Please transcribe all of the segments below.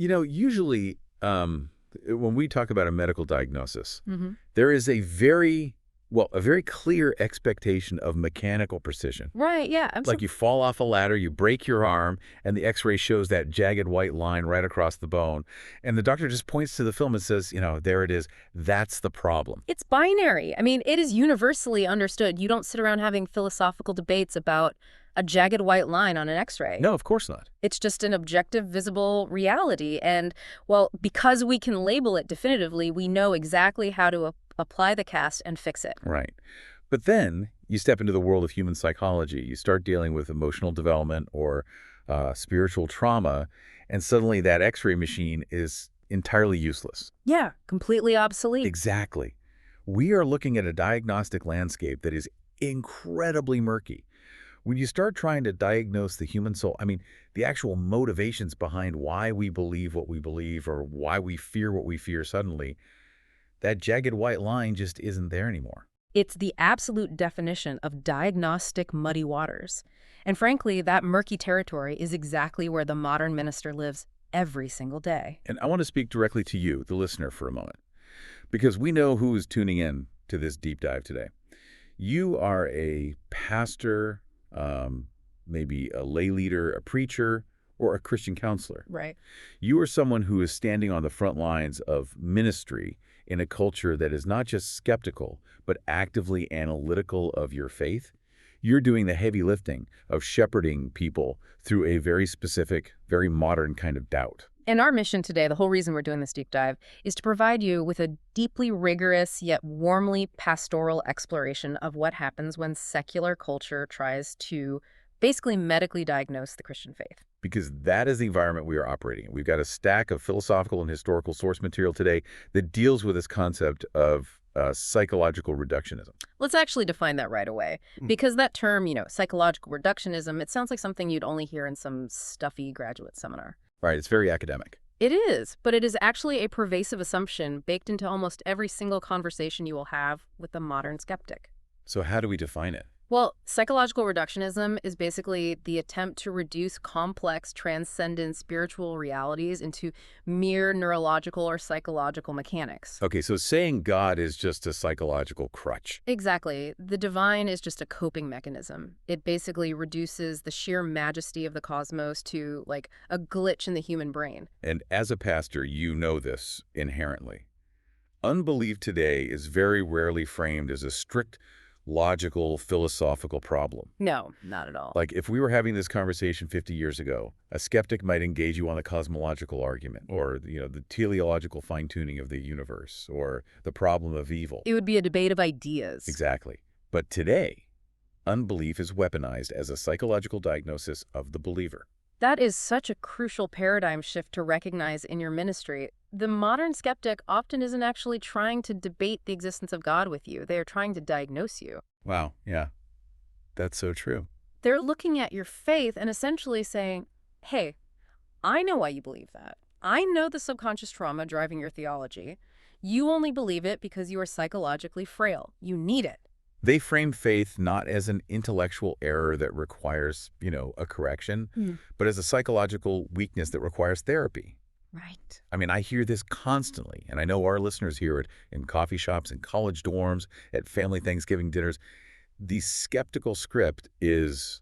Usually when we talk about a medical diagnosis, Mm-hmm. there is a very clear expectation of mechanical precision. Right, yeah. Like you fall off a ladder, you break your arm, and the x-ray shows that jagged white line right across the bone. And the doctor just points to the film and says, there it is. That's the problem. It's binary. I mean, it is universally understood. You don't sit around having philosophical debates about a jagged white line on an x-ray. No, of course not. It's just an objective, visible reality. And, well, because we can label it definitively, we know exactly how to apply the cast and fix it. Right. But then you step into the world of human psychology. You start dealing with emotional development or spiritual trauma, and suddenly that x-ray machine is entirely useless. Yeah, completely obsolete. Exactly. We are looking at a diagnostic landscape that is incredibly murky. When you start trying to diagnose the human soul, the actual motivations behind why we believe what we believe or why we fear what we fear suddenly, that jagged white line just isn't there anymore. It's the absolute definition of diagnostic muddy waters. And frankly, that murky territory is exactly where the modern minister lives every single day. And I want to speak directly to you, the listener, for a moment, because we know who is tuning in to this deep dive today. You are a pastor, maybe a lay leader, a preacher, or a Christian counselor. Right. You are someone who is standing on the front lines of ministry in a culture that is not just skeptical, but actively analytical of your faith. You're doing the heavy lifting of shepherding people through a very specific, very modern kind of doubt. And our mission today, the whole reason we're doing this deep dive, is to provide you with a deeply rigorous yet warmly pastoral exploration of what happens when secular culture tries to basically medically diagnose the Christian faith. Because that is the environment we are operating in. We've got a stack of philosophical and historical source material today that deals with this concept of psychological reductionism. Let's actually define that right away. Because that term, psychological reductionism, it sounds like something you'd only hear in some stuffy graduate seminar. Right, it's very academic. It is, but it is actually a pervasive assumption baked into almost every single conversation you will have with a modern skeptic. So how do we define it? Well, psychological reductionism is basically the attempt to reduce complex, transcendent spiritual realities into mere neurological or psychological mechanics. Okay, so saying God is just a psychological crutch. Exactly. The divine is just a coping mechanism. It basically reduces the sheer majesty of the cosmos to, like, a glitch in the human brain. And as a pastor, you know this inherently. Unbelief today is very rarely framed as a strict, logical, philosophical problem. No, not at all. Like if we were having this conversation 50 years ago, a skeptic might engage you on the cosmological argument or, the teleological fine-tuning of the universe or the problem of evil. It would be a debate of ideas. Exactly. But today, unbelief is weaponized as a psychological diagnosis of the believer. That is such a crucial paradigm shift to recognize in your ministry. The modern skeptic often isn't actually trying to debate the existence of God with you. They are trying to diagnose you. Wow, yeah. That's so true. They're looking at your faith and essentially saying, hey, I know why you believe that. I know the subconscious trauma driving your theology. You only believe it because you are psychologically frail. You need it. They frame faith not as an intellectual error that requires, a correction, but as a psychological weakness that requires therapy. Right. I hear this constantly, and I know our listeners hear it in coffee shops, in college dorms, at family Thanksgiving dinners. The skeptical script is,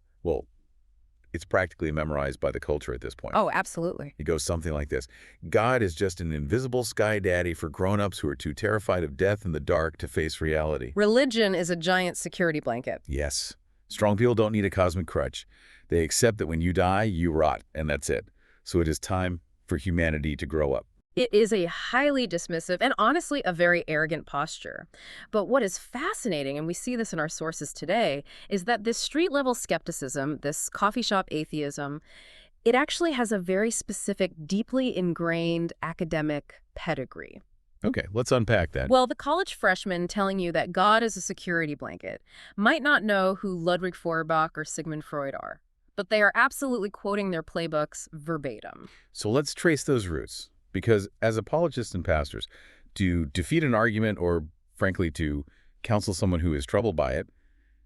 it's practically memorized by the culture at this point. Oh, absolutely. It goes something like this. God is just an invisible sky daddy for grown-ups who are too terrified of death and the dark to face reality. Religion is a giant security blanket. Yes. Strong people don't need a cosmic crutch. They accept that when you die, you rot, and that's it. So it is time for humanity to grow up. It is a highly dismissive and honestly a very arrogant posture. But what is fascinating, and we see this in our sources today, is that this street-level skepticism, this coffee shop atheism, it actually has a very specific, deeply ingrained academic pedigree. Okay, let's unpack that. Well, the college freshman telling you that God is a security blanket might not know who Ludwig Feuerbach or Sigmund Freud are, but they are absolutely quoting their playbooks verbatim. So let's trace those roots. Because as apologists and pastors, to defeat an argument or, frankly, to counsel someone who is troubled by it,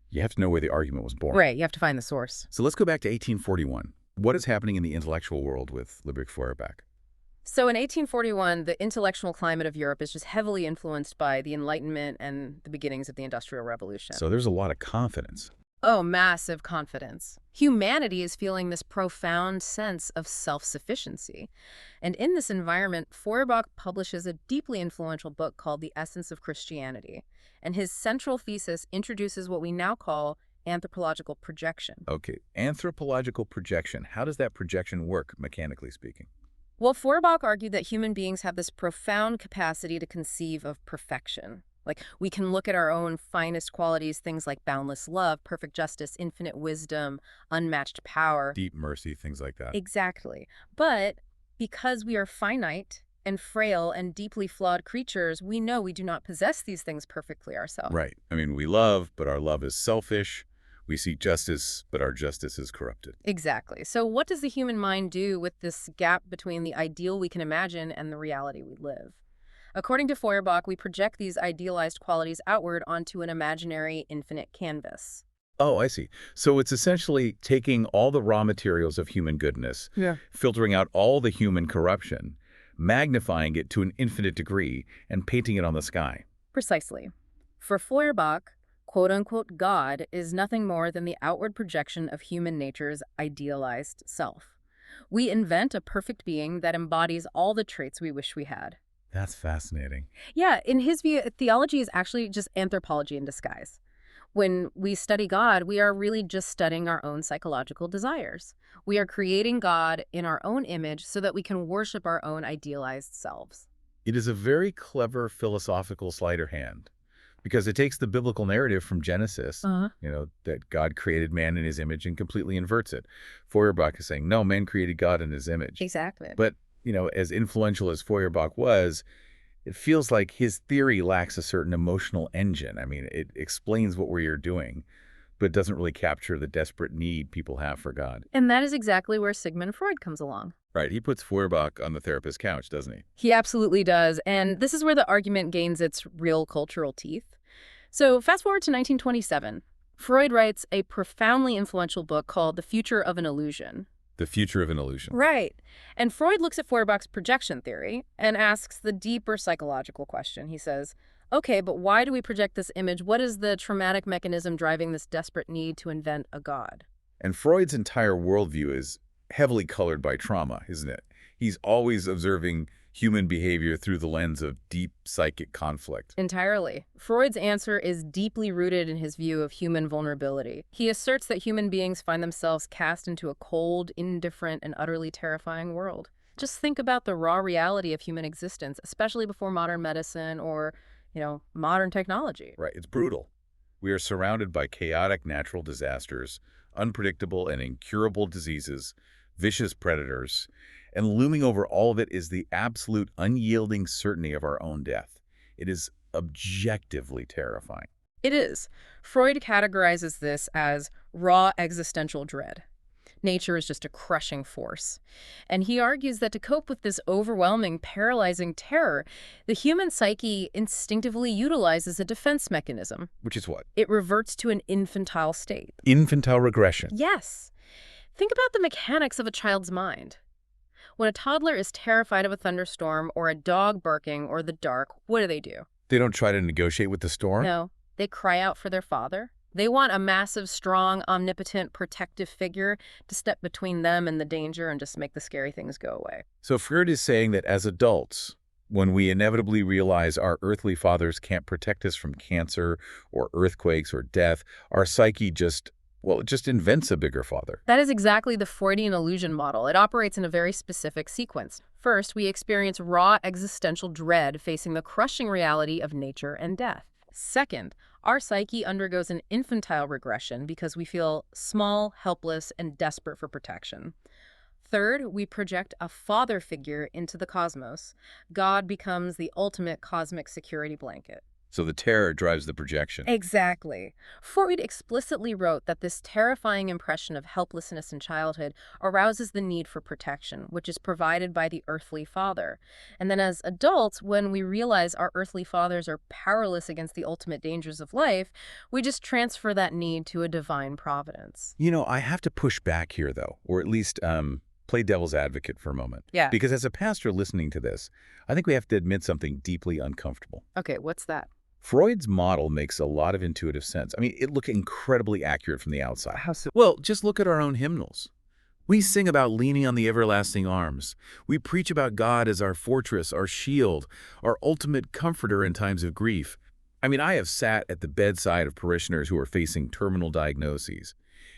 you have to know where the argument was born. Right, you have to find the source. So let's go back to 1841. What is happening in the intellectual world with Ludwig Feuerbach? So in 1841, the intellectual climate of Europe is just heavily influenced by the Enlightenment and the beginnings of the Industrial Revolution. So there's a lot of confidence. Oh, massive confidence. Humanity is feeling this profound sense of self-sufficiency. And in this environment, Feuerbach publishes a deeply influential book called The Essence of Christianity. And his central thesis introduces what we now call anthropological projection. Okay, anthropological projection. How does that projection work, mechanically speaking? Well, Feuerbach argued that human beings have this profound capacity to conceive of perfection. Like, we can look at our own finest qualities, things like boundless love, perfect justice, infinite wisdom, unmatched power. Deep mercy, things like that. Exactly. But because we are finite and frail and deeply flawed creatures, we know we do not possess these things perfectly ourselves. Right. I mean, we love, but our love is selfish. We seek justice, but our justice is corrupted. Exactly. So what does the human mind do with this gap between the ideal we can imagine and the reality we live? According to Feuerbach, we project these idealized qualities outward onto an imaginary infinite canvas. Oh, I see. So it's essentially taking all the raw materials of human goodness, filtering out all the human corruption, magnifying it to an infinite degree, and painting it on the sky. Precisely. For Feuerbach, quote-unquote God is nothing more than the outward projection of human nature's idealized self. We invent a perfect being that embodies all the traits we wish we had. That's fascinating. Yeah, in his view, theology is actually just anthropology in disguise. When we study God, we are really just studying our own psychological desires. We are creating God in our own image so that we can worship our own idealized selves. It is a very clever philosophical sleight of hand because it takes the biblical narrative from Genesis, that God created man in his image and completely inverts it. Feuerbach is saying, no, man created God in his image. Exactly. But as influential as Feuerbach was, it feels like his theory lacks a certain emotional engine. I mean, it explains what we're doing, but it doesn't really capture the desperate need people have for God. And that is exactly where Sigmund Freud comes along. Right. He puts Feuerbach on the therapist's couch, doesn't he? He absolutely does. And this is where the argument gains its real cultural teeth. So fast forward to 1927. Freud writes a profoundly influential book called The Future of an Illusion. The Future of an Illusion. Right. And Freud looks at Feuerbach's projection theory and asks the deeper psychological question. He says, okay, but why do we project this image? What is the traumatic mechanism driving this desperate need to invent a God? And Freud's entire worldview is heavily colored by trauma, isn't it? He's always observing human behavior through the lens of deep psychic conflict. Entirely. Freud's answer is deeply rooted in his view of human vulnerability. He asserts that human beings find themselves cast into a cold, indifferent, and utterly terrifying world. Just think about the raw reality of human existence, especially before modern medicine or, modern technology. Right. It's brutal. We are surrounded by chaotic natural disasters, unpredictable and incurable diseases, vicious predators, and looming over all of it is the absolute unyielding certainty of our own death. It is objectively terrifying. It is. Freud categorizes this as raw existential dread. Nature is just a crushing force. And he argues that to cope with this overwhelming, paralyzing terror, the human psyche instinctively utilizes a defense mechanism. Which is what? It reverts to an infantile state. Infantile regression. Yes. Think about the mechanics of a child's mind. When a toddler is terrified of a thunderstorm or a dog barking or the dark, what do? They don't try to negotiate with the storm? No, they cry out for their father. They want a massive, strong, omnipotent, protective figure to step between them and the danger and just make the scary things go away. So Freud is saying that as adults, when we inevitably realize our earthly fathers can't protect us from cancer or earthquakes or death, our psyche it just invents a bigger father. That is exactly the Freudian illusion model. It operates in a very specific sequence. First, we experience raw existential dread facing the crushing reality of nature and death. Second, our psyche undergoes an infantile regression because we feel small, helpless, and desperate for protection. Third, we project a father figure into the cosmos. God becomes the ultimate cosmic security blanket. So the terror drives the projection. Exactly. Freud explicitly wrote that this terrifying impression of helplessness in childhood arouses the need for protection, which is provided by the earthly father. And then as adults, when we realize our earthly fathers are powerless against the ultimate dangers of life, we just transfer that need to a divine providence. I have to push back here, though, or at least play devil's advocate for a moment. Yeah. Because as a pastor listening to this, I think we have to admit something deeply uncomfortable. Okay, what's that? Freud's model makes a lot of intuitive sense. I mean, it looked incredibly accurate from the outside. How so? Well, just look at our own hymnals. We sing about leaning on the everlasting arms. We preach about God as our fortress, our shield, our ultimate comforter in times of grief. I mean, I have sat at the bedside of parishioners who are facing terminal diagnoses,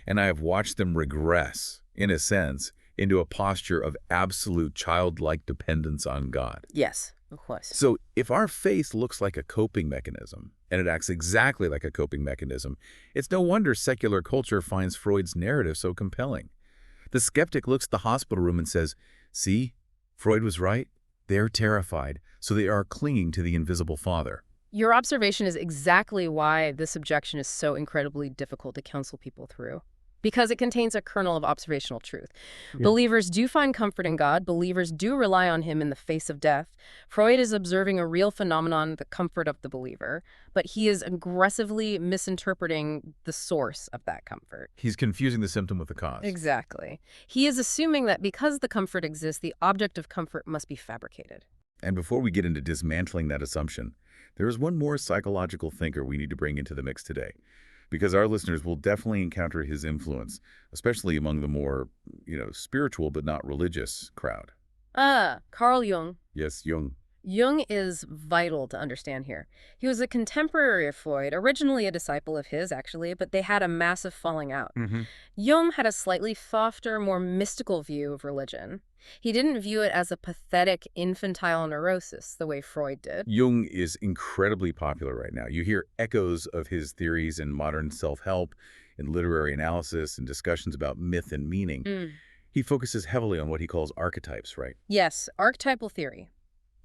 and I have watched them regress, in a sense, into a posture of absolute childlike dependence on God. Yes, of course. So if our faith looks like a coping mechanism, and it acts exactly like a coping mechanism, it's no wonder secular culture finds Freud's narrative so compelling. The skeptic looks at the hospital room and says, "See, Freud was right. They're terrified, so they are clinging to the invisible father." Your observation is exactly why this objection is so incredibly difficult to counsel people through. Because it contains a kernel of observational truth. Yeah. Believers do find comfort in God. Believers do rely on him in the face of death. Freud is observing a real phenomenon, the comfort of the believer, but he is aggressively misinterpreting the source of that comfort. He's confusing the symptom with the cause. Exactly. He is assuming that because the comfort exists, the object of comfort must be fabricated. And before we get into dismantling that assumption, there is one more psychological thinker we need to bring into the mix today, because our listeners will definitely encounter his influence, especially among the more, spiritual but not religious crowd. Carl Jung. Yes, Jung. Jung is vital to understand here. He was a contemporary of Freud, originally a disciple of his, actually, but they had a massive falling out. Jung had a slightly softer, more mystical view of religion. He didn't view it as a pathetic, infantile neurosis the way Freud did. Jung is incredibly popular right now. You hear echoes of his theories in modern self-help, in literary analysis, and discussions about myth and meaning. He focuses heavily on what he calls archetypes, right? Yes, archetypal theory.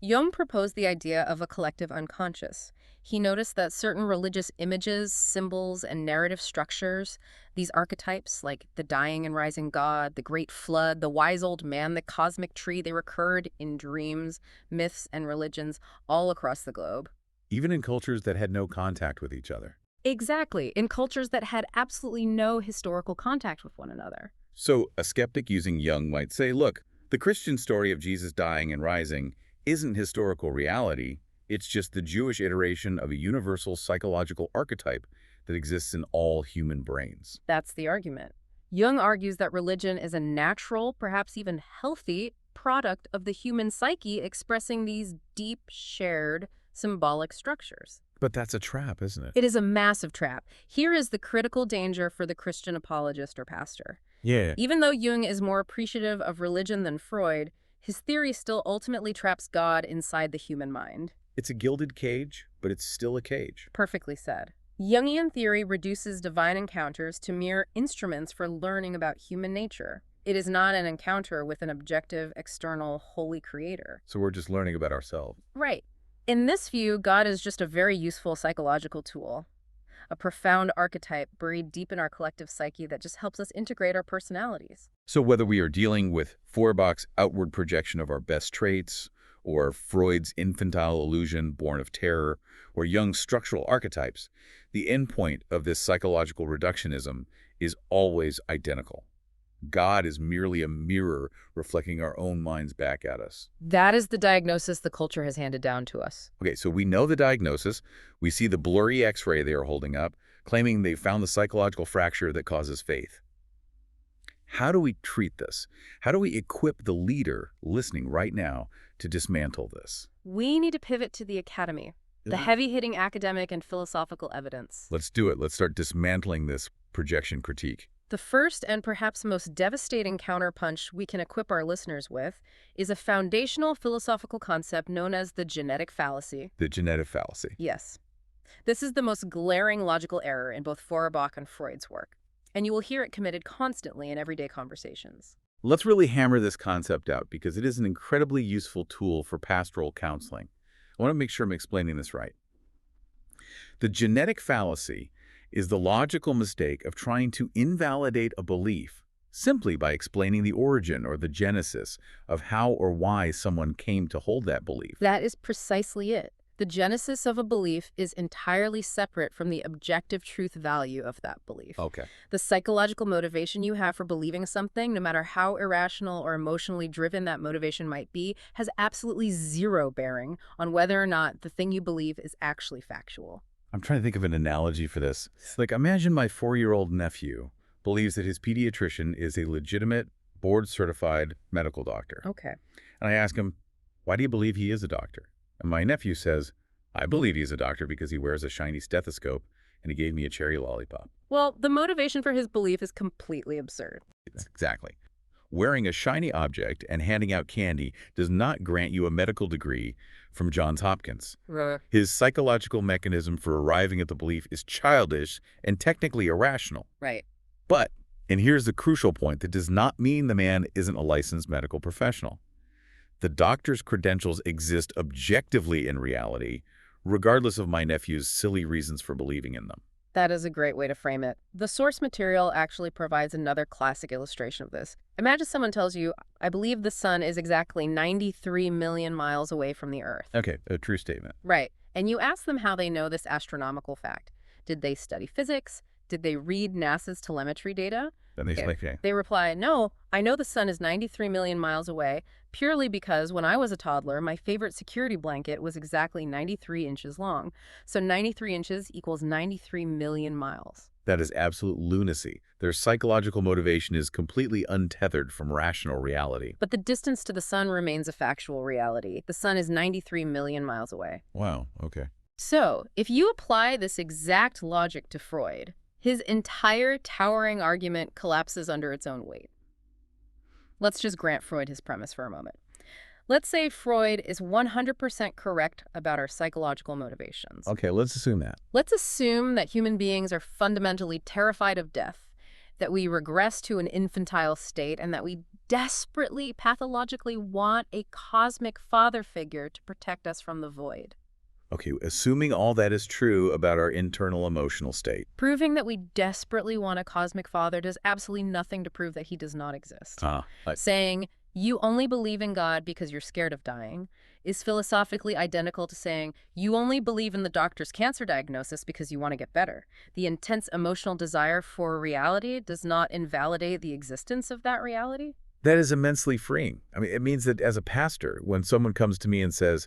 Jung proposed the idea of a collective unconscious. He noticed that certain religious images, symbols, and narrative structures, these archetypes like the dying and rising God, the great flood, the wise old man, the cosmic tree, they recurred in dreams, myths, and religions all across the globe. Even in cultures that had no contact with each other. Exactly, in cultures that had absolutely no historical contact with one another. So a skeptic using Jung might say, look, the Christian story of Jesus dying and rising isn't historical reality. It's just the Jewish iteration of a universal psychological archetype that exists in all human brains. That's the argument. Jung argues that religion is a natural, perhaps even healthy, product of the human psyche expressing these deep, shared, symbolic structures. But that's a trap, isn't it? It is a massive trap. Here is the critical danger for the Christian apologist or pastor. Yeah. Even though Jung is more appreciative of religion than Freud, his theory still ultimately traps God inside the human mind. It's a gilded cage, but it's still a cage. Perfectly said. Jungian theory reduces divine encounters to mere instruments for learning about human nature. It is not an encounter with an objective, external, holy creator. So we're just learning about ourselves. Right. In this view, God is just a very useful psychological tool, a profound archetype buried deep in our collective psyche that just helps us integrate our personalities. So whether we are dealing with Feuerbach's outward projection of our best traits, or Freud's infantile illusion born of terror, or Jung's structural archetypes, the endpoint of this psychological reductionism is always identical. God is merely a mirror reflecting our own minds back at us. That is the diagnosis the culture has handed down to us. Okay, so we know the diagnosis. We see the blurry X-ray they are holding up, claiming they found the psychological fracture that causes faith. How do we treat this? How do we equip the leader listening right now to dismantle this? We need to pivot to the academy, the heavy-hitting academic and philosophical evidence. Let's do it. Let's start dismantling this projection critique. The first and perhaps most devastating counterpunch we can equip our listeners with is a foundational philosophical concept known as the genetic fallacy. The genetic fallacy. Yes. This is the most glaring logical error in both Feuerbach and Freud's work, and you will hear it committed constantly in everyday conversations. Let's really hammer this concept out because it is an incredibly useful tool for pastoral counseling. I want to make sure I'm explaining this right. The genetic fallacy is the logical mistake of trying to invalidate a belief simply by explaining the origin or the genesis of how or why someone came to hold that belief. That is precisely it. The genesis of a belief is entirely separate from the objective truth value of that belief. Okay. The psychological motivation you have for believing something, no matter how irrational or emotionally driven that motivation might be, has absolutely zero bearing on whether or not the thing you believe is actually factual. I'm trying to think of an analogy for this. Like, imagine my 4-year-old nephew believes that his pediatrician is a legitimate, board-certified medical doctor. Okay. And I ask him, why do you believe he is a doctor? And my nephew says, I believe he's a doctor because he wears a shiny stethoscope and he gave me a cherry lollipop. Well, the motivation for his belief is completely absurd. Exactly. Wearing a shiny object and handing out candy does not grant you a medical degree from Johns Hopkins. His psychological mechanism for arriving at the belief is childish and technically irrational. Right. But, and here's the crucial point, that does not mean the man isn't a licensed medical professional. The doctor's credentials exist objectively in reality, regardless of my nephew's silly reasons for believing in them. That is a great way to frame it. The source material actually provides another classic illustration of this. Imagine someone tells you, I believe the sun is exactly 93 million miles away from the Earth. Okay, a true statement. Right. And you ask them how they know this astronomical fact. Did they study physics? Did they read NASA's telemetry data? Then they say, okay. They reply, no, I know the sun is 93 million miles away purely because when I was a toddler, my favorite security blanket was exactly 93 inches long. So 93 inches equals 93 million miles. That is absolute lunacy. Their psychological motivation is completely untethered from rational reality. But the distance to the sun remains a factual reality. The sun is 93 million miles away. Wow, okay. So, if you apply this exact logic to Freud, his entire towering argument collapses under its own weight. Let's just grant Freud his premise for a moment. Let's say Freud is 100% correct about our psychological motivations. Okay, let's assume that. Let's assume that human beings are fundamentally terrified of death, that we regress to an infantile state, and that we desperately, pathologically want a cosmic father figure to protect us from the void. Okay, assuming all that is true about our internal emotional state. Proving that we desperately want a cosmic father does absolutely nothing to prove that he does not exist. Saying, you only believe in God because you're scared of dying, is philosophically identical to saying, you only believe in the doctor's cancer diagnosis because you want to get better. The intense emotional desire for reality does not invalidate the existence of that reality. That is immensely freeing. I mean, it means that as a pastor, when someone comes to me and says,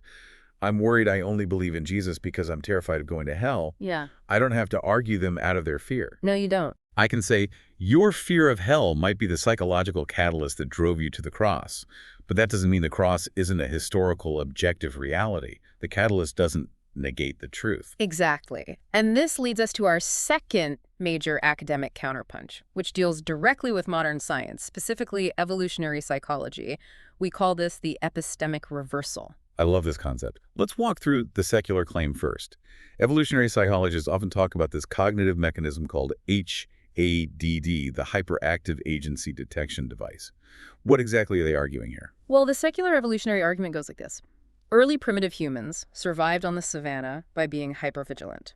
I'm worried I only believe in Jesus because I'm terrified of going to hell, Yeah. I don't have to argue them out of their fear. No, you don't. I can say, your fear of hell might be the psychological catalyst that drove you to the cross, but that doesn't mean the cross isn't a historical, objective reality. The catalyst doesn't negate the truth. Exactly. And this leads us to our second major academic counterpunch, which deals directly with modern science, specifically evolutionary psychology. We call this the epistemic reversal. I love this concept. Let's walk through the secular claim first. Evolutionary psychologists often talk about this cognitive mechanism called HADD, the hyperactive agency detection device. What exactly are they arguing here? Well, the secular evolutionary argument goes like this. Early primitive humans survived on the savanna by being hypervigilant.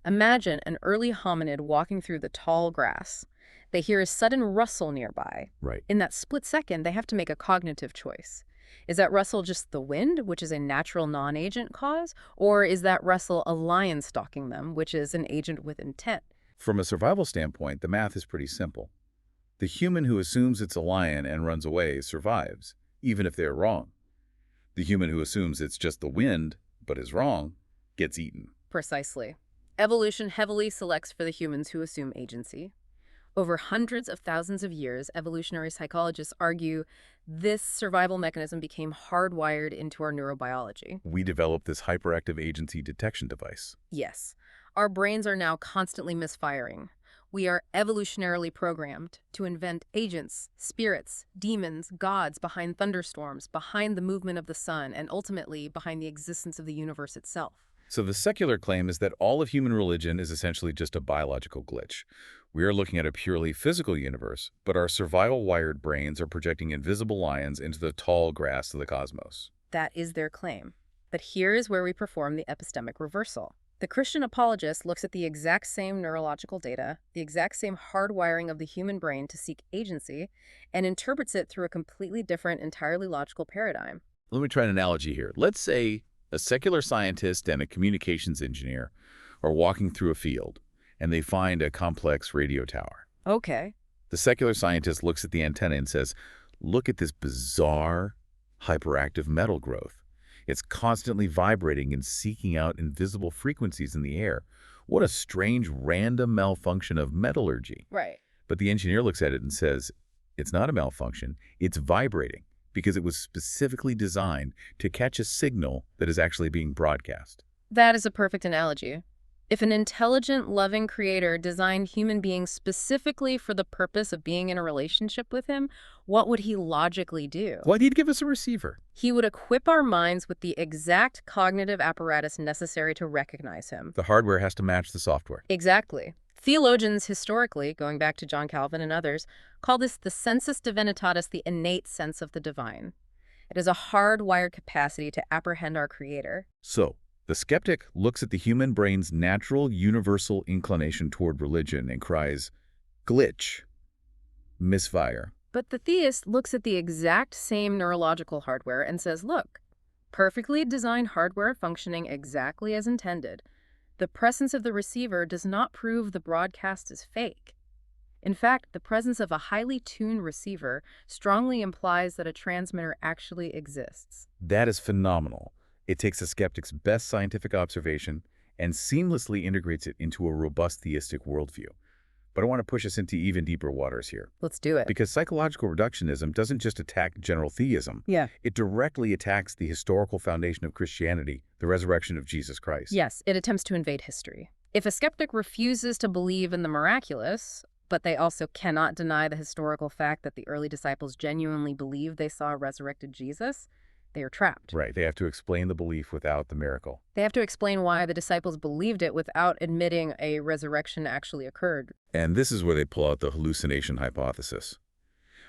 Imagine an early hominid walking through the tall grass. They hear a sudden rustle nearby. Right. In that split second, they have to make a cognitive choice. Is that rustle just the wind, which is a natural non-agent cause? Or is that rustle a lion stalking them, which is an agent with intent? From a survival standpoint, the math is pretty simple. The human who assumes it's a lion and runs away survives, even if they're wrong. The human who assumes it's just the wind, but is wrong, gets eaten. Precisely. Evolution heavily selects for the humans who assume agency. Over hundreds of thousands of years, evolutionary psychologists argue this survival mechanism became hardwired into our neurobiology. We developed this hyperactive agency detection device. Yes, our brains are now constantly misfiring. We are evolutionarily programmed to invent agents, spirits, demons, gods behind thunderstorms, behind the movement of the sun, and ultimately behind the existence of the universe itself. So the secular claim is that all of human religion is essentially just a biological glitch. We are looking at a purely physical universe, but our survival-wired brains are projecting invisible lions into the tall grass of the cosmos. That is their claim. But here is where we perform the epistemic reversal. The Christian apologist looks at the exact same neurological data, the exact same hardwiring of the human brain to seek agency, and interprets it through a completely different, entirely logical paradigm. Let me try an analogy here. Let's say A secular scientist and a communications engineer are walking through a field, and they find a complex radio tower. Okay. The secular scientist looks at the antenna and says, "Look at this bizarre, hyperactive metal growth. It's constantly vibrating and seeking out invisible frequencies in the air. What a strange random malfunction of metallurgy." Right. But the engineer looks at it and says, "It's not a malfunction, it's vibrating because it was specifically designed to catch a signal that is actually being broadcast." That is a perfect analogy. If an intelligent, loving creator designed human beings specifically for the purpose of being in a relationship with him, what would he logically do? Well, he'd give us a receiver. He would equip our minds with the exact cognitive apparatus necessary to recognize him. The hardware has to match the software. Exactly. Theologians historically, going back to John Calvin and others, call this the sensus divinitatis, the innate sense of the divine. It is a hardwired capacity to apprehend our creator. So, the skeptic looks at the human brain's natural universal inclination toward religion and cries, "Glitch. Misfire." But the theist looks at the exact same neurological hardware and says, look, perfectly designed hardware functioning exactly as intended. The presence of the receiver does not prove the broadcast is fake. In fact, the presence of a highly tuned receiver strongly implies that a transmitter actually exists. That is phenomenal. It takes a skeptic's best scientific observation and seamlessly integrates it into a robust theistic worldview. But I want to push us into even deeper waters here. Let's do it. Because psychological reductionism doesn't just attack general theism. Yeah. It directly attacks the historical foundation of Christianity, the resurrection of Jesus Christ. Yes, it attempts to invade history. If a skeptic refuses to believe in the miraculous, but they also cannot deny the historical fact that the early disciples genuinely believed they saw a resurrected Jesus, they are trapped. Right. They have to explain the belief without the miracle. They have to explain why the disciples believed it without admitting a resurrection actually occurred. And this is where they pull out the hallucination hypothesis.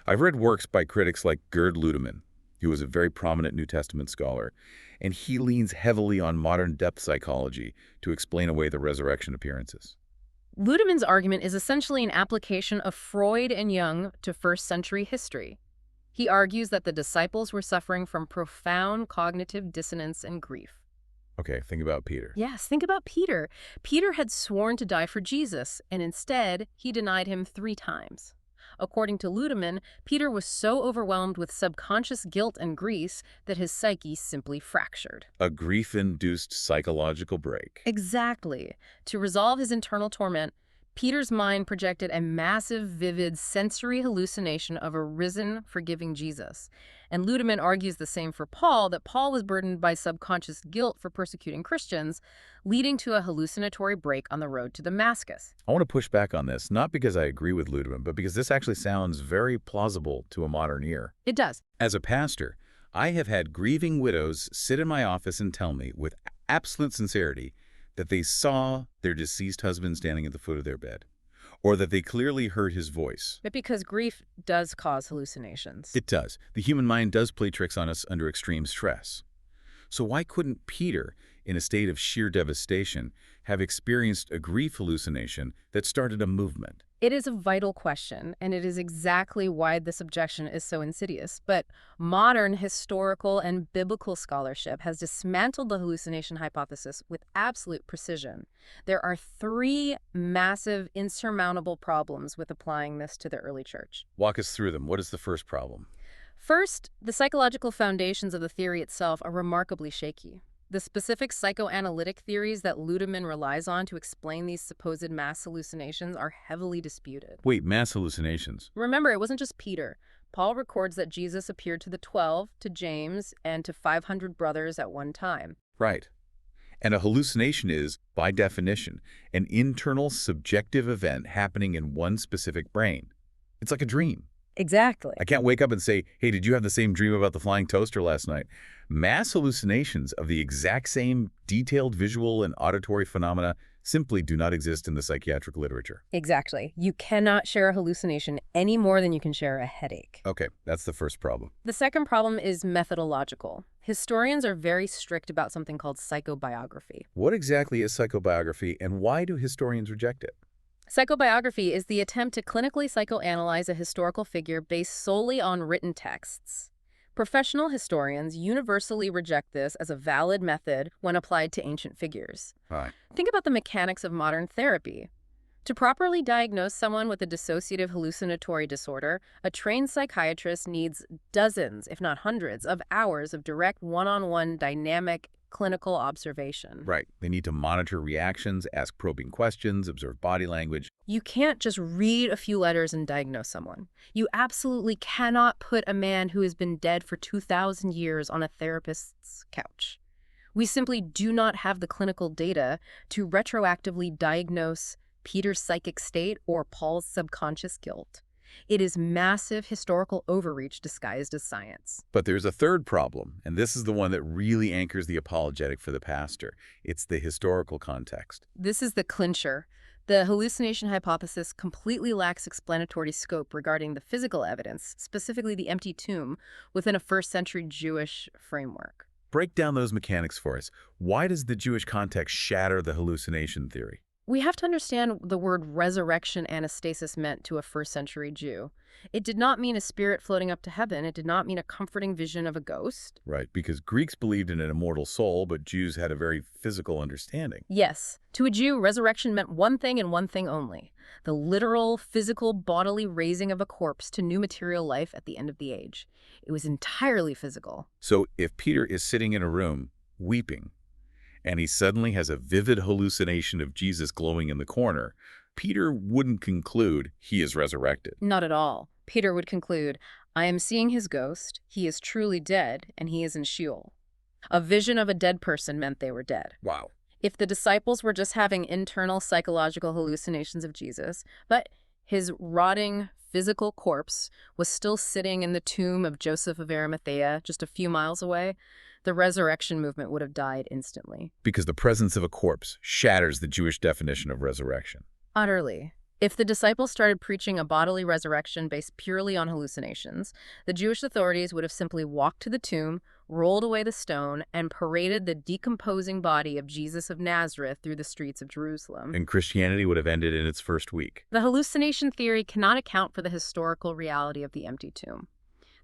I've read works by critics like Gerd Ludemann, who was a very prominent New Testament scholar, and he leans heavily on modern depth psychology to explain away the resurrection appearances. Ludemann's argument is essentially an application of Freud and Jung to first-century history. He argues that the disciples were suffering from profound cognitive dissonance and grief. Okay, think about Peter. Yes, think about Peter. Peter had sworn to die for Jesus, and instead, he denied him 3 times. According to Ludemann, Peter was so overwhelmed with subconscious guilt and grief that his psyche simply fractured. A grief-induced psychological break. Exactly. To resolve his internal torment, Peter's mind projected a massive, vivid sensory hallucination of a risen, forgiving Jesus. And Ludemann argues the same for Paul, that Paul was burdened by subconscious guilt for persecuting Christians, leading to a hallucinatory break on the road to Damascus. I want to push back on this, not because I agree with Ludemann, but because this actually sounds very plausible to a modern ear. It does. As a pastor, I have had grieving widows sit in my office and tell me with absolute sincerity that they saw their deceased husband standing at the foot of their bed, or that they clearly heard his voice. But because grief does cause hallucinations. It does. The human mind does play tricks on us under extreme stress. So why couldn't Peter, in a state of sheer devastation, have experienced a grief hallucination that started a movement? It is a vital question, and it is exactly why this objection is so insidious. But modern historical and biblical scholarship has dismantled the hallucination hypothesis with absolute precision. There are 3 massive, insurmountable problems with applying this to the early church. Walk us through them. What is the first problem? First, the psychological foundations of the theory itself are remarkably shaky. The specific psychoanalytic theories that Ludemann relies on to explain these supposed mass hallucinations are heavily disputed. Wait, mass hallucinations? Remember, it wasn't just Peter. Paul records that Jesus appeared to the 12, to James, and to 500 brothers at one time. Right. And a hallucination is, by definition, an internal subjective event happening in one specific brain. It's like a dream. Exactly. I can't wake up and say, hey, did you have the same dream about the flying toaster last night? Mass hallucinations of the exact same detailed visual and auditory phenomena simply do not exist in the psychiatric literature. Exactly. You cannot share a hallucination any more than you can share a headache. Okay, that's the first problem. The second problem is methodological. Historians are very strict about something called psychobiography. What exactly is psychobiography, and why do historians reject it? Psychobiography is the attempt to clinically psychoanalyze a historical figure based solely on written texts. Professional historians universally reject this as a valid method when applied to ancient figures. Right. Think about the mechanics of modern therapy. To properly diagnose someone with a dissociative hallucinatory disorder, a trained psychiatrist needs dozens, if not hundreds, of hours of direct one-on-one dynamic clinical observation. Right. They need to monitor reactions, ask probing questions, observe body language. You can't just read a few letters and diagnose someone. You absolutely cannot put a man who has been dead for 2,000 years on a therapist's couch. We simply do not have the clinical data to retroactively diagnose Peter's psychic state or Paul's subconscious guilt. It is massive historical overreach disguised as science. But there's a third problem, and this is the one that really anchors the apologetic for the pastor. It's the historical context. This is the clincher. The hallucination hypothesis completely lacks explanatory scope regarding the physical evidence, specifically the empty tomb, within a first-century Jewish framework. Break down those mechanics for us. Why does the Jewish context shatter the hallucination theory? We have to understand the word resurrection anastasis meant to a first-century Jew. It did not mean a spirit floating up to heaven. It did not mean a comforting vision of a ghost. Right, because Greeks believed in an immortal soul, but Jews had a very physical understanding. Yes, to a Jew, resurrection meant one thing and one thing only: the literal, physical, bodily raising of a corpse to new material life at the end of the age. It was entirely physical. So if Peter is sitting in a room, weeping, and he suddenly has a vivid hallucination of Jesus glowing in the corner, Peter wouldn't conclude he is resurrected. Not at all. Peter would conclude, I am seeing his ghost, he is truly dead, and he is in Sheol. A vision of a dead person meant they were dead. Wow. If the disciples were just having internal psychological hallucinations of Jesus, but his rotting physical corpse was still sitting in the tomb of Joseph of Arimathea just a few miles away, the resurrection movement would have died instantly. Because the presence of a corpse shatters the Jewish definition of resurrection. Utterly. If the disciples started preaching a bodily resurrection based purely on hallucinations, the Jewish authorities would have simply walked to the tomb, rolled away the stone, and paraded the decomposing body of Jesus of Nazareth through the streets of Jerusalem. And Christianity would have ended in its first week. The hallucination theory cannot account for the historical reality of the empty tomb.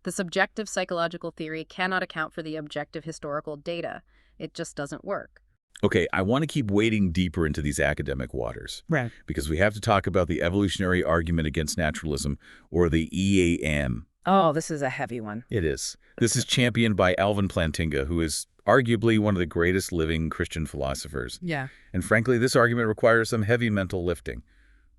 The subjective psychological theory cannot account for the objective historical data. It just doesn't work. Okay, I want to keep wading deeper into these academic waters. Right. Because we have to talk about the evolutionary argument against naturalism, or the EAM. Oh, this is a heavy one. It is. This is championed by Alvin Plantinga, who is arguably one of the greatest living Christian philosophers. Yeah. And frankly, this argument requires some heavy mental lifting,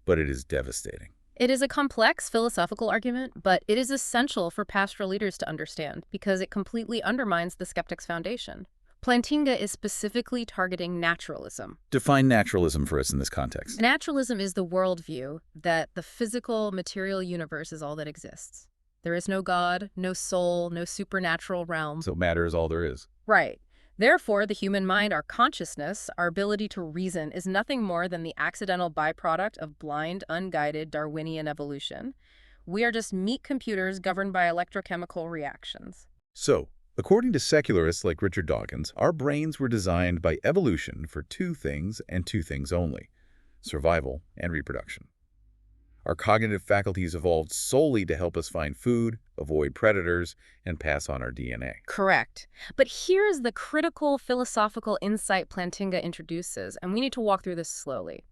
but it is devastating. It is a complex philosophical argument, but it is essential for pastoral leaders to understand because it completely undermines the skeptic's foundation. Plantinga is specifically targeting naturalism. Define naturalism for us in this context. Naturalism is the worldview that the physical, material universe is all that exists. There is no God, no soul, no supernatural realm. So matter is all there is. Right. Therefore, the human mind, our consciousness, our ability to reason, is nothing more than the accidental byproduct of blind, unguided Darwinian evolution. We are just meat computers governed by electrochemical reactions. So, according to secularists like Richard Dawkins, our brains were designed by evolution for two things and two things only: survival and reproduction. Our cognitive faculties evolved solely to help us find food, avoid predators, and pass on our DNA. Correct. But here's the critical philosophical insight Plantinga introduces, and we need to walk through this slowly.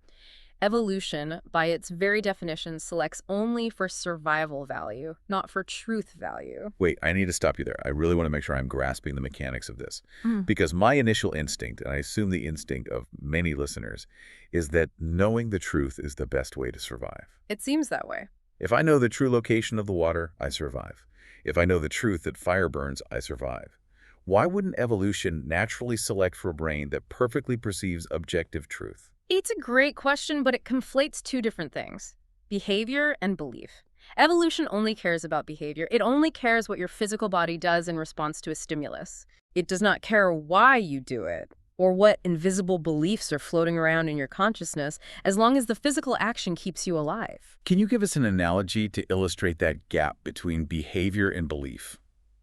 Evolution, by its very definition, selects only for survival value, not for truth value. Wait, I need to stop you there. I really want to make sure I'm grasping the mechanics of this. Because my initial instinct, and I assume the instinct of many listeners, is that knowing the truth is the best way to survive. It seems that way. If I know the true location of the water, I survive. If I know the truth that fire burns, I survive. Why wouldn't evolution naturally select for a brain that perfectly perceives objective truth? It's a great question, but it conflates two different things: behavior and belief. Evolution only cares about behavior. It only cares what your physical body does in response to a stimulus. It does not care why you do it or what invisible beliefs are floating around in your consciousness, as long as the physical action keeps you alive. Can you give us an analogy to illustrate that gap between behavior and belief?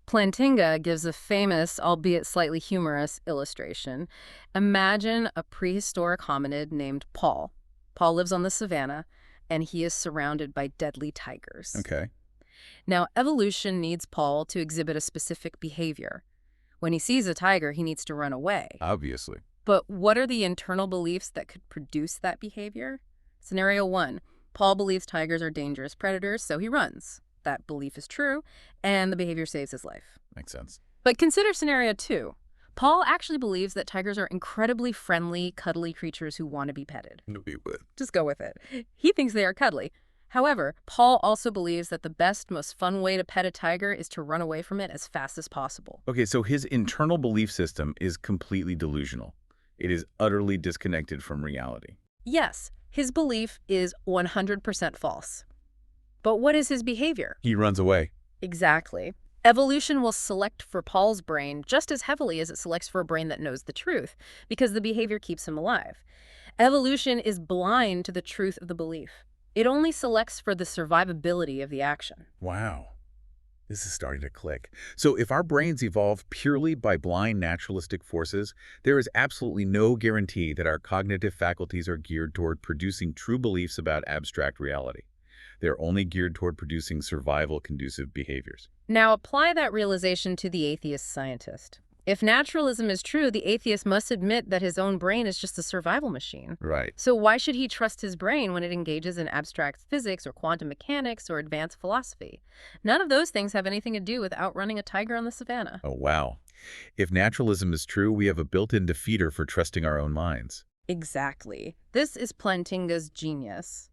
Plantinga gives a famous, albeit slightly humorous, illustration. Imagine a prehistoric hominid named Paul. Paul lives on the savannah, and he is surrounded by deadly tigers. Okay. Now, evolution needs Paul to exhibit a specific behavior. When he sees a tiger, he needs to run away. Obviously. But what are the internal beliefs that could produce that behavior? Scenario 1. Paul believes tigers are dangerous predators, so he runs. That belief is true, and the behavior saves his life. Makes sense. But consider scenario 2. Paul actually believes that tigers are incredibly friendly, cuddly creatures who want to be petted. We would. Just go with it. He thinks they are cuddly. However, Paul also believes that the best, most fun way to pet a tiger is to run away from it as fast as possible. Okay, so his internal belief system is completely delusional. It is utterly disconnected from reality. Yes, his belief is 100% false. But what is his behavior? He runs away. Exactly. Evolution will select for Paul's brain just as heavily as it selects for a brain that knows the truth, because the behavior keeps him alive. Evolution is blind to the truth of the belief. It only selects for the survivability of the action. Wow. This is starting to click. So if our brains evolve purely by blind naturalistic forces, there is absolutely no guarantee that our cognitive faculties are geared toward producing true beliefs about abstract reality. They're only geared toward producing survival-conducive behaviors. Now apply that realization to the atheist scientist. If naturalism is true, the atheist must admit that his own brain is just a survival machine. Right. So why should he trust his brain when it engages in abstract physics or quantum mechanics or advanced philosophy? None of those things have anything to do with outrunning a tiger on the savannah. Oh, wow. If naturalism is true, we have a built-in defeater for trusting our own minds. Exactly. This is Plantinga's genius.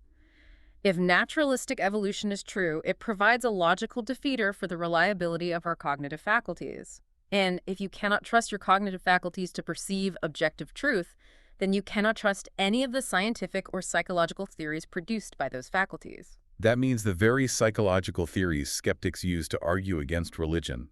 If naturalistic evolution is true, it provides a logical defeater for the reliability of our cognitive faculties. And if you cannot trust your cognitive faculties to perceive objective truth, then you cannot trust any of the scientific or psychological theories produced by those faculties. That means the very psychological theories skeptics use to argue against religion,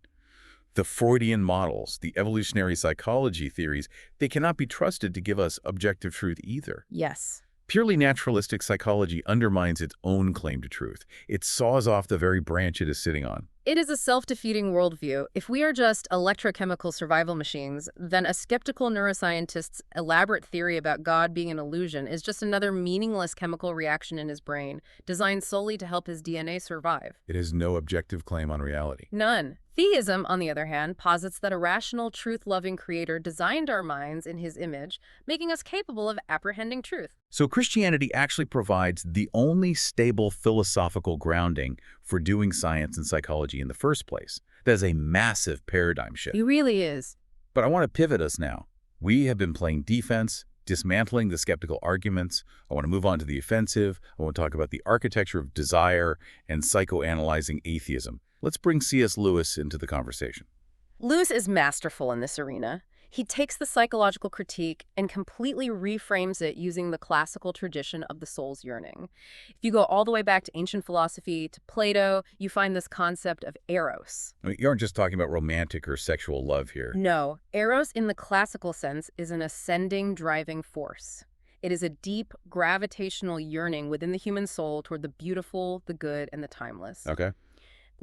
the Freudian models, the evolutionary psychology theories, they cannot be trusted to give us objective truth either. Yes. Purely naturalistic psychology undermines its own claim to truth. It saws off the very branch it is sitting on. It is a self-defeating worldview. If we are just electrochemical survival machines, then a skeptical neuroscientist's elaborate theory about God being an illusion is just another meaningless chemical reaction in his brain, designed solely to help his DNA survive. It has no objective claim on reality. None. Theism, on the other hand, posits that a rational, truth-loving creator designed our minds in his image, making us capable of apprehending truth. So Christianity actually provides the only stable philosophical grounding for doing science and psychology in the first place. That is a massive paradigm shift. It really is. But I want to pivot us now. We have been playing defense, dismantling the skeptical arguments. I want to move on to the offensive. I want to talk about the architecture of desire and psychoanalyzing atheism. Let's bring C.S. Lewis into the conversation. Lewis is masterful in this arena. He takes the psychological critique and completely reframes it using the classical tradition of the soul's yearning. If you go all the way back to ancient philosophy, to Plato, you find this concept of eros. I mean, you aren't just talking about romantic or sexual love here. No, eros in the classical sense is an ascending, driving force. It is a deep, gravitational yearning within the human soul toward the beautiful, the good, and the timeless. Okay.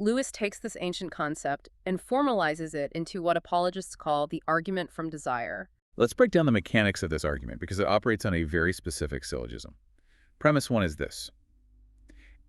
Lewis takes this ancient concept and formalizes it into what apologists call the argument from desire. Let's break down the mechanics of this argument because it operates on a very specific syllogism. Premise 1 is this.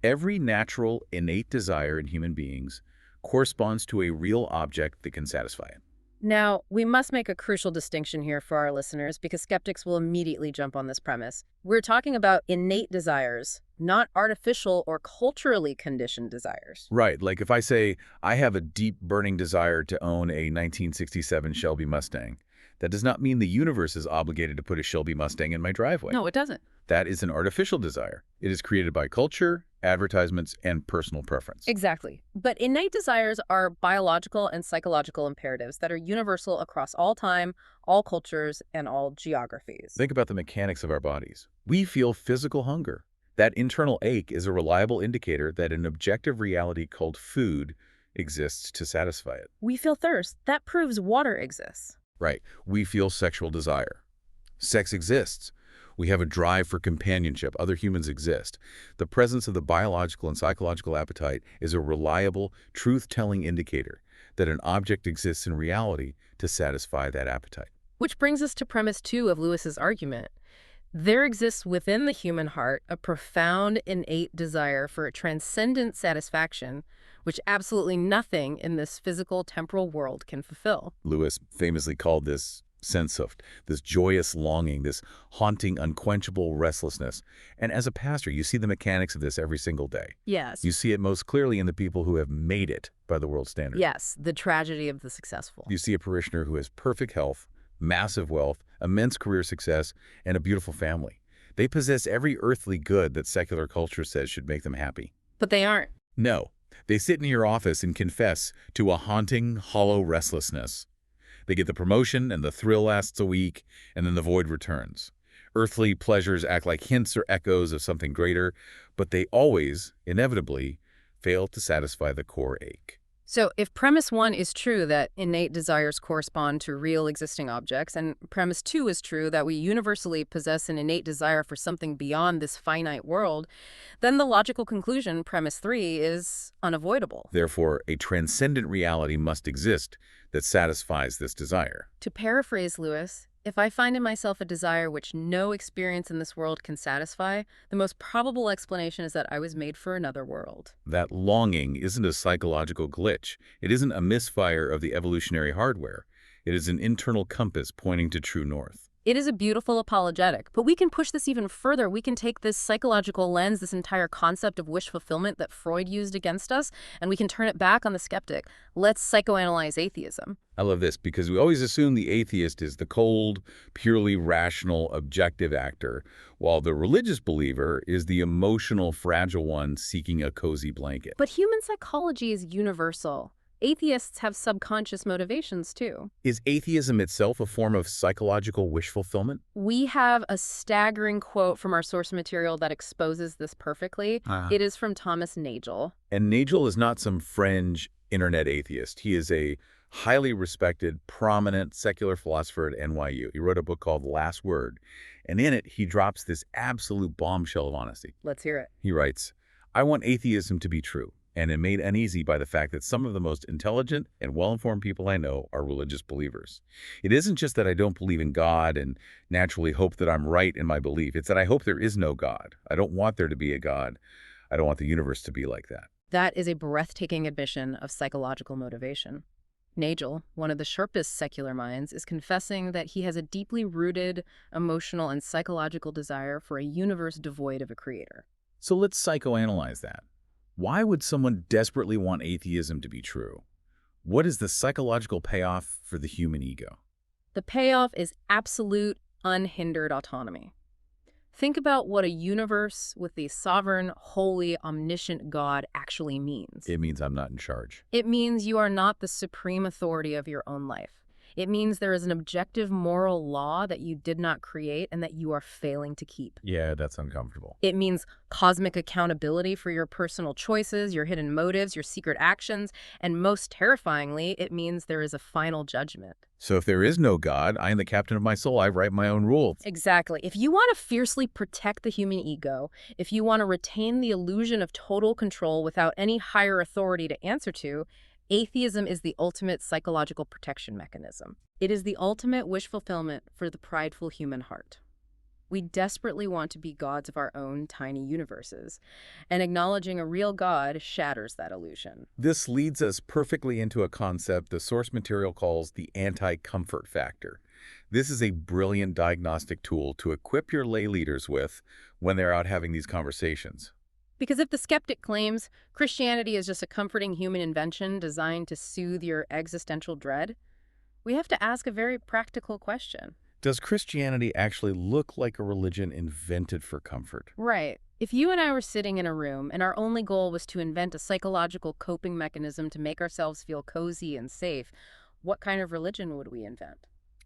Every natural, innate desire in human beings corresponds to a real object that can satisfy it. Now, we must make a crucial distinction here for our listeners because skeptics will immediately jump on this premise. We're talking about innate desires, not artificial or culturally conditioned desires. Right, like if I say, I have a deep burning desire to own a 1967 Shelby Mustang, that does not mean the universe is obligated to put a Shelby Mustang in my driveway. No, it doesn't. That is an artificial desire. It is created by culture, advertisements, and personal preference. Exactly. But innate desires are biological and psychological imperatives that are universal across all time, all cultures, and all geographies. Think about the mechanics of our bodies. We feel physical hunger. That internal ache is a reliable indicator that an objective reality called food exists to satisfy it. We feel thirst. That proves water exists. Right. We feel sexual desire. Sex exists. We have a drive for companionship. Other humans exist. The presence of the biological and psychological appetite is a reliable, truth-telling indicator that an object exists in reality to satisfy that appetite. Which brings us to premise 2 of Lewis's argument. There exists within the human heart a profound innate desire for a transcendent satisfaction, which absolutely nothing in this physical temporal world can fulfill. Lewis famously called this sense of this joyous longing, this haunting, unquenchable restlessness. And as a pastor, you see the mechanics of this every single day. Yes. You see it most clearly in the people who have made it by the world standard. Yes, the tragedy of the successful. You see a parishioner who has perfect health, massive wealth, immense career success, and a beautiful family. They possess every earthly good that secular culture says should make them happy. But they aren't. No, they sit in your office and confess to a haunting, hollow restlessness. They get the promotion and the thrill lasts a week, and then the void returns. Earthly pleasures act like hints or echoes of something greater, but they always, inevitably, fail to satisfy the core ache. So if premise 1 is true that innate desires correspond to real existing objects, and premise 2 is true that we universally possess an innate desire for something beyond this finite world, then the logical conclusion, premise 3, is unavoidable. Therefore, a transcendent reality must exist that satisfies this desire. To paraphrase Lewis, if I find in myself a desire which no experience in this world can satisfy, the most probable explanation is that I was made for another world. That longing isn't a psychological glitch. It isn't a misfire of the evolutionary hardware. It is an internal compass pointing to true north. It is a beautiful apologetic, but we can push this even further. We can take this psychological lens, this entire concept of wish fulfillment that Freud used against us, and we can turn it back on the skeptic. Let's psychoanalyze atheism. I love this because we always assume the atheist is the cold, purely rational, objective actor, while the religious believer is the emotional, fragile one seeking a cozy blanket. But human psychology is universal. Atheists have subconscious motivations, too. Is atheism itself a form of psychological wish fulfillment? We have a staggering quote from our source material that exposes this perfectly. It is from Thomas Nagel. And Nagel is not some fringe internet atheist. He is a highly respected, prominent secular philosopher at NYU. He wrote a book called Last Word, and in it, he drops this absolute bombshell of honesty. Let's hear it. He writes, "I want atheism to be true, and am made uneasy by the fact that some of the most intelligent and well-informed people I know are religious believers. It isn't just that I don't believe in God and naturally hope that I'm right in my belief. It's that I hope there is no God. I don't want there to be a God. I don't want the universe to be like that." That is a breathtaking admission of psychological motivation. Nagel, one of the sharpest secular minds, is confessing that he has a deeply rooted emotional and psychological desire for a universe devoid of a creator. So let's psychoanalyze that. Why would someone desperately want atheism to be true? What is the psychological payoff for the human ego? The payoff is absolute, unhindered autonomy. Think about what a universe with the sovereign, holy, omniscient God actually means. It means I'm not in charge. It means you are not the supreme authority of your own life. It means there is an objective moral law that you did not create and that you are failing to keep. Yeah, that's uncomfortable. It means cosmic accountability for your personal choices, your hidden motives, your secret actions, and most terrifyingly, it means there is a final judgment. So if there is no God, I am the captain of my soul. I write my own rules. Exactly. If you want to fiercely protect the human ego, if you want to retain the illusion of total control without any higher authority to answer to, atheism is the ultimate psychological protection mechanism. It is the ultimate wish fulfillment for the prideful human heart. We desperately want to be gods of our own tiny universes, and acknowledging a real God shatters that illusion. This leads us perfectly into a concept the source material calls the anti-comfort factor. This is a brilliant diagnostic tool to equip your lay leaders with when they're out having these conversations. Because if the skeptic claims Christianity is just a comforting human invention designed to soothe your existential dread, we have to ask a very practical question. Does Christianity actually look like a religion invented for comfort? Right. If you and I were sitting in a room and our only goal was to invent a psychological coping mechanism to make ourselves feel cozy and safe, what kind of religion would we invent?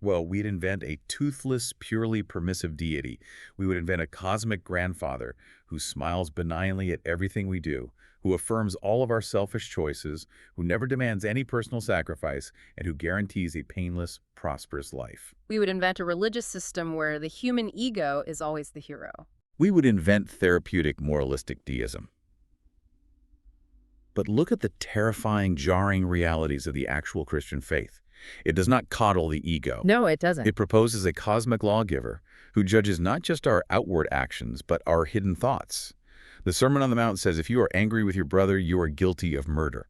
Well, we'd invent a toothless, purely permissive deity. We would invent a cosmic grandfather who smiles benignly at everything we do, who affirms all of our selfish choices, who never demands any personal sacrifice, and who guarantees a painless, prosperous life. We would invent a religious system where the human ego is always the hero. We would invent therapeutic, moralistic deism. But look at the terrifying, jarring realities of the actual Christian faith. It does not coddle the ego. No, it doesn't. It proposes a cosmic lawgiver who judges not just our outward actions, but our hidden thoughts. The Sermon on the Mount says if you are angry with your brother, you are guilty of murder.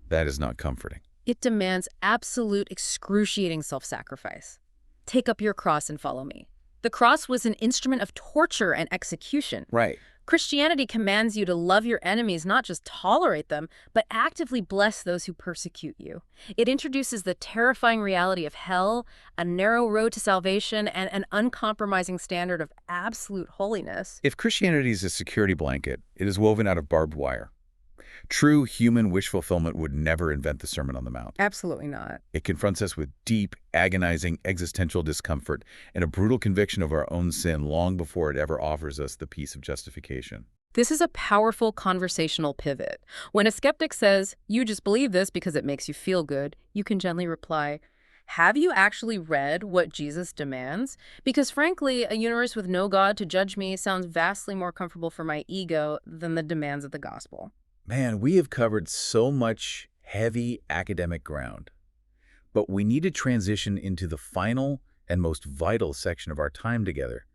That is not comforting. It demands absolute, excruciating self-sacrifice. Take up your cross and follow me. The cross was an instrument of torture and execution. Right. Christianity commands you to love your enemies, not just tolerate them, but actively bless those who persecute you. It introduces the terrifying reality of hell, a narrow road to salvation, and an uncompromising standard of absolute holiness. If Christianity is a security blanket, it is woven out of barbed wire. True human wish fulfillment would never invent the Sermon on the Mount. Absolutely not. It confronts us with deep, agonizing existential discomfort and a brutal conviction of our own sin long before it ever offers us the peace of justification. This is a powerful conversational pivot. When a skeptic says, you just believe this because it makes you feel good, you can gently reply, have you actually read what Jesus demands? Because frankly, a universe with no God to judge me sounds vastly more comfortable for my ego than the demands of the gospel. Man, we have covered so much heavy academic ground, but we need to transition into the final and most vital section of our time together.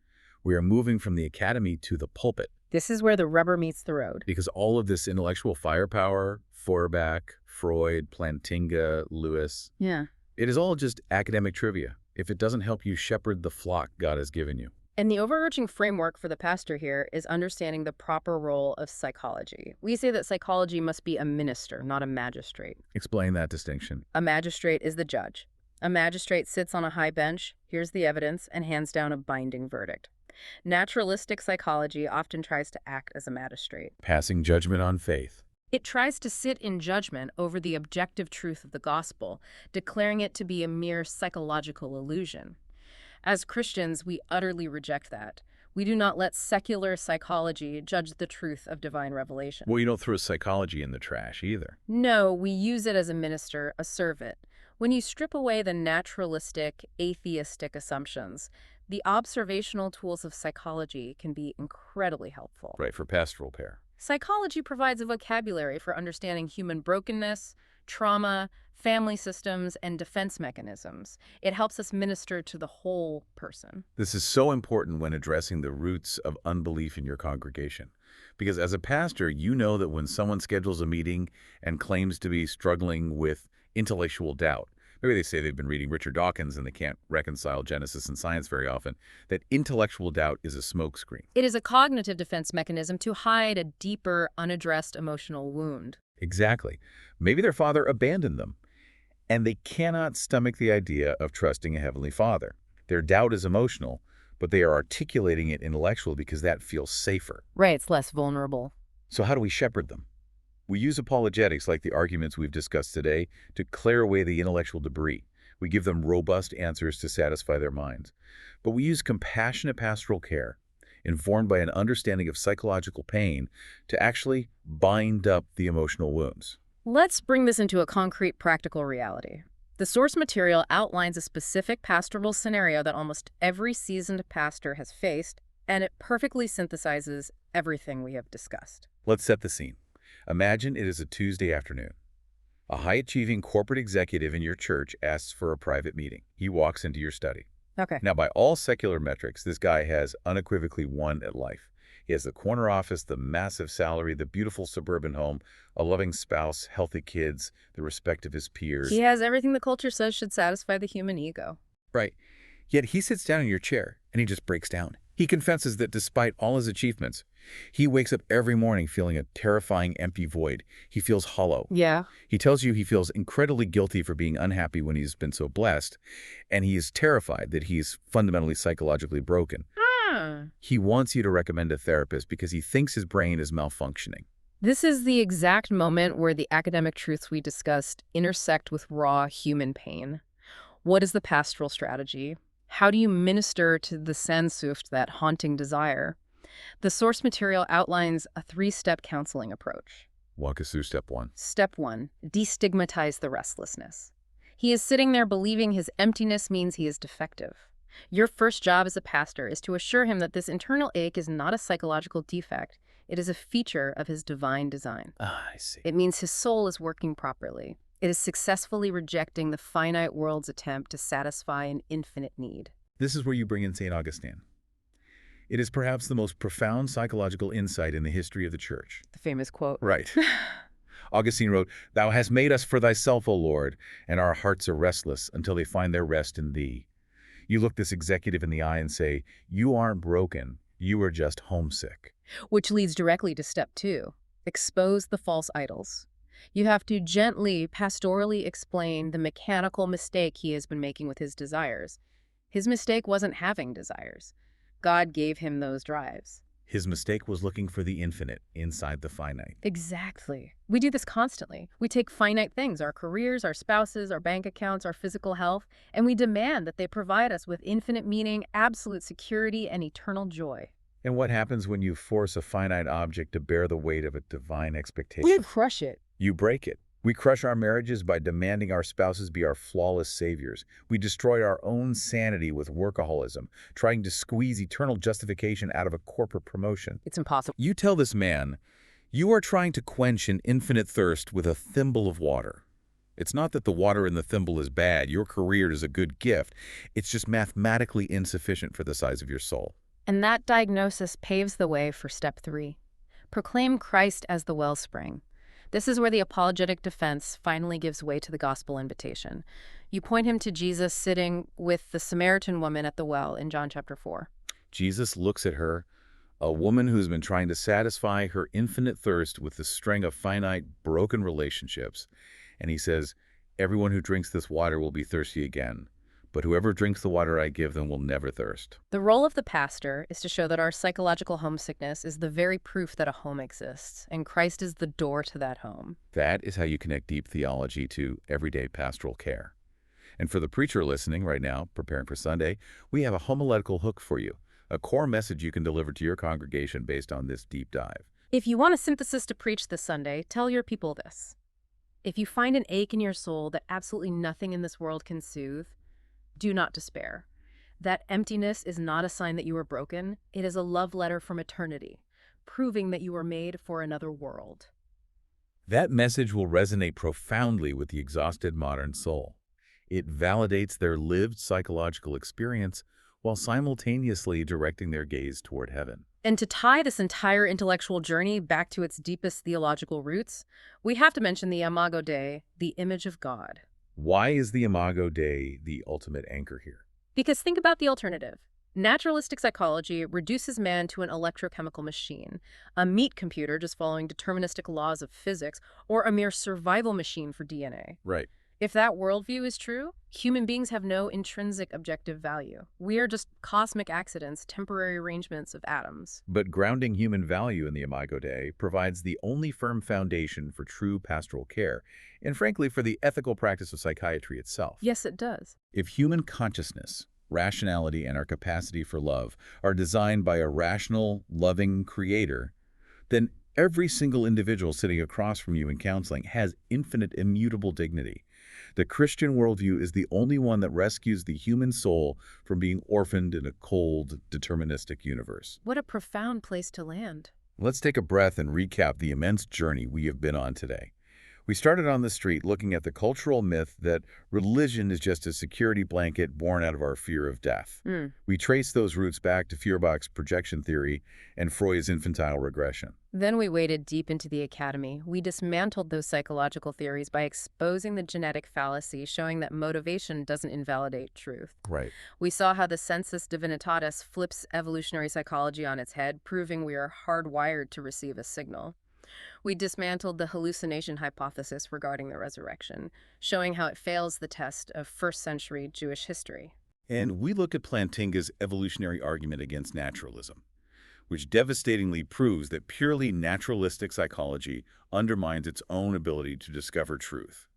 We are moving from the academy to the pulpit. This is where the rubber meets the road. Because all of this intellectual firepower, Feuerbach, Freud, Plantinga, Lewis, Yeah. it is all just academic trivia if it doesn't help you shepherd the flock God has given you. And the overarching framework for the pastor here is understanding the proper role of psychology. We say that psychology must be a minister, not a magistrate. Explain that distinction. A magistrate is the judge. A magistrate sits on a high bench, hears the evidence, and hands down a binding verdict. Naturalistic psychology often tries to act as a magistrate. Passing judgment on faith. It tries to sit in judgment over the objective truth of the gospel, declaring it to be a mere psychological illusion. As Christians, we utterly reject that. We do not let secular psychology judge the truth of divine revelation. Well, you don't throw psychology in the trash either. No, we use it as a minister, a servant. When you strip away the naturalistic, atheistic assumptions, the observational tools of psychology can be incredibly helpful. Right, for pastoral care. Psychology provides a vocabulary for understanding human brokenness, trauma, family systems, and defense mechanisms. It helps us minister to the whole person. This is so important when addressing the roots of unbelief in your congregation. Because as a pastor, you know that when someone schedules a meeting and claims to be struggling with intellectual doubt, maybe they say they've been reading Richard Dawkins and they can't reconcile Genesis and science very often, that intellectual doubt is a smokescreen. It is a cognitive defense mechanism to hide a deeper, unaddressed emotional wound. Exactly. Maybe their father abandoned them, and they cannot stomach the idea of trusting a Heavenly Father. Their doubt is emotional, but they are articulating it intellectually because that feels safer. Right, it's less vulnerable. So how do we shepherd them? We use apologetics like the arguments we've discussed today to clear away the intellectual debris. We give them robust answers to satisfy their minds. But we use compassionate pastoral care, informed by an understanding of psychological pain, to actually bind up the emotional wounds. Let's bring this into a concrete, practical reality. The source material outlines a specific pastoral scenario that almost every seasoned pastor has faced, and it perfectly synthesizes everything we have discussed. Let's set the scene. Imagine it is a Tuesday afternoon. A high-achieving corporate executive in your church asks for a private meeting. He walks into your study. Okay. Now, by all secular metrics, this guy has unequivocally won at life. He has the corner office, the massive salary, the beautiful suburban home, a loving spouse, healthy kids, the respect of his peers. He has everything the culture says should satisfy the human ego. Right. Yet he sits down in your chair and he just breaks down. He confesses that despite all his achievements, he wakes up every morning feeling a terrifying empty void. He feels hollow. Yeah. He tells you he feels incredibly guilty for being unhappy when he's been so blessed, and he is terrified that he's fundamentally psychologically broken. He wants you to recommend a therapist because he thinks his brain is malfunctioning. This is the exact moment where the academic truths we discussed intersect with raw human pain. What is the pastoral strategy? How do you minister to the Sehnsucht, that haunting desire? The source material outlines a 3-step counseling approach. Walk us through step 1. Step 1, destigmatize the restlessness. He is sitting there believing his emptiness means he is defective. Your first job as a pastor is to assure him that this internal ache is not a psychological defect. It is a feature of his divine design. I see. It means his soul is working properly. It is successfully rejecting the finite world's attempt to satisfy an infinite need. This is where you bring in St. Augustine. It is perhaps the most profound psychological insight in the history of the Church. The famous quote. Right. Augustine wrote, "Thou hast made us for thyself, O Lord, and our hearts are restless until they find their rest in thee." You look this executive in the eye and say, "You aren't broken, you are just homesick." Which leads directly to step 2. Expose the false idols. You have to gently, pastorally explain the mechanical mistake he has been making with his desires. His mistake wasn't having desires. God gave him those drives. His mistake was looking for the infinite inside the finite. Exactly. We do this constantly. We take finite things, our careers, our spouses, our bank accounts, our physical health, and we demand that they provide us with infinite meaning, absolute security, and eternal joy. And what happens when you force a finite object to bear the weight of a divine expectation? We crush it. You break it. We crush our marriages by demanding our spouses be our flawless saviors. We destroy our own sanity with workaholism, trying to squeeze eternal justification out of a corporate promotion. It's impossible. You tell this man, you are trying to quench an infinite thirst with a thimble of water. It's not that the water in the thimble is bad. Your career is a good gift. It's just mathematically insufficient for the size of your soul. And that diagnosis paves the way for step 3. Proclaim Christ as the wellspring. This is where the apologetic defense finally gives way to the gospel invitation. You point him to Jesus sitting with the Samaritan woman at the well in John chapter 4. Jesus looks at her, a woman who's been trying to satisfy her infinite thirst with the string of finite, broken relationships, and he says, "Everyone who drinks this water will be thirsty again, but whoever drinks the water I give them will never thirst." The role of the pastor is to show that our psychological homesickness is the very proof that a home exists, and Christ is the door to that home. That is how you connect deep theology to everyday pastoral care. And for the preacher listening right now, preparing for Sunday, we have a homiletical hook for you, a core message you can deliver to your congregation based on this deep dive. If you want a synthesis to preach this Sunday, tell your people this. If you find an ache in your soul that absolutely nothing in this world can soothe, do not despair. That emptiness is not a sign that you are broken. It is a love letter from eternity, proving that you were made for another world. That message will resonate profoundly with the exhausted modern soul. It validates their lived psychological experience while simultaneously directing their gaze toward heaven. And to tie this entire intellectual journey back to its deepest theological roots, we have to mention the Imago Dei, the image of God. Why is the Imago Dei the ultimate anchor here? Because think about the alternative. Naturalistic psychology reduces man to an electrochemical machine, a meat computer just following deterministic laws of physics, or a mere survival machine for DNA. Right. If that worldview is true, human beings have no intrinsic objective value. We are just cosmic accidents, temporary arrangements of atoms. But grounding human value in the Imago Dei provides the only firm foundation for true pastoral care, and frankly, for the ethical practice of psychiatry itself. Yes, it does. If human consciousness, rationality, and our capacity for love are designed by a rational, loving creator, then every single individual sitting across from you in counseling has infinite, immutable dignity. The Christian worldview is the only one that rescues the human soul from being orphaned in a cold, deterministic universe. What a profound place to land. Let's take a breath and recap the immense journey we have been on today. We started on the street looking at the cultural myth that religion is just a security blanket born out of our fear of death. We traced those roots back to Feuerbach's projection theory and Freud's infantile regression. Then we waded deep into the academy. We dismantled those psychological theories by exposing the genetic fallacy, showing that motivation doesn't invalidate truth. Right. We saw how the sensus divinitatis flips evolutionary psychology on its head, proving we are hardwired to receive a signal. We dismantled the hallucination hypothesis regarding the resurrection, showing how it fails the test of first-century Jewish history. And we look at Plantinga's evolutionary argument against naturalism, which devastatingly proves that purely naturalistic psychology undermines its own ability to discover truth.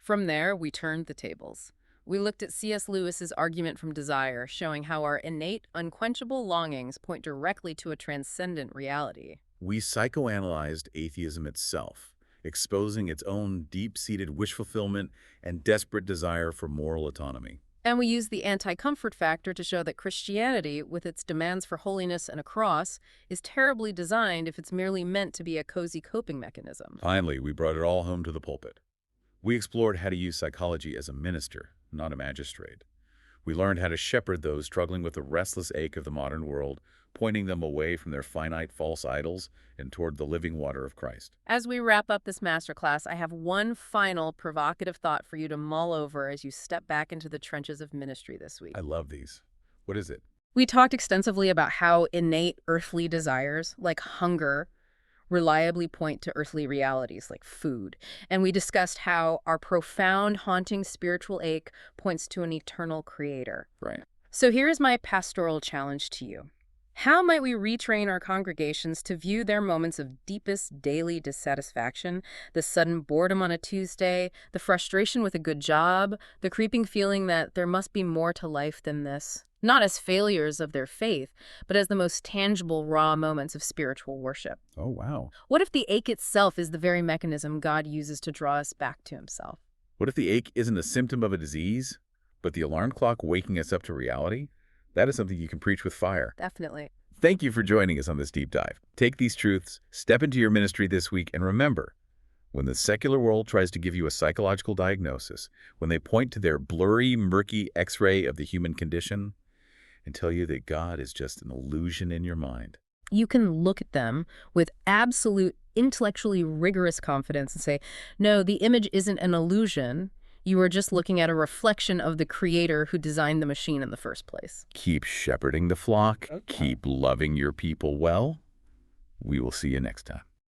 From there, we turned the tables. We looked at C.S. Lewis's argument from desire, showing how our innate, unquenchable longings point directly to a transcendent reality. We psychoanalyzed atheism itself, exposing its own deep-seated wish fulfillment and desperate desire for moral autonomy. And we used the anti-comfort factor to show that Christianity, with its demands for holiness and a cross, is terribly designed if it's merely meant to be a cozy coping mechanism. Finally, we brought it all home to the pulpit. We explored how to use psychology as a minister, not a magistrate. We learned how to shepherd those struggling with the restless ache of the modern world, pointing them away from their finite false idols and toward the living water of Christ. As we wrap up this masterclass, I have one final provocative thought for you to mull over as you step back into the trenches of ministry this week. I love these. What is it? We talked extensively about how innate earthly desires, like hunger, reliably point to earthly realities like food. And we discussed how our profound, haunting spiritual ache points to an eternal creator. Right. So here is my pastoral challenge to you. How might we retrain our congregations to view their moments of deepest daily dissatisfaction, the sudden boredom on a Tuesday, the frustration with a good job, the creeping feeling that there must be more to life than this, not as failures of their faith, but as the most tangible, raw moments of spiritual worship? Oh, wow. What if the ache itself is the very mechanism God uses to draw us back to himself? What if the ache isn't a symptom of a disease, but the alarm clock waking us up to reality? That is something you can preach with fire. Definitely. Thank you for joining us on this deep dive. Take these truths, step into your ministry this week, and remember, when the secular world tries to give you a psychological diagnosis, when they point to their blurry, murky X-ray of the human condition and tell you that God is just an illusion in your mind, You can look at them with absolute, intellectually rigorous confidence and say, no, the image isn't an illusion. You are just looking at a reflection of the creator who designed the machine in the first place. keep shepherding the flock, Okay. keep loving your people well. We will see you next time.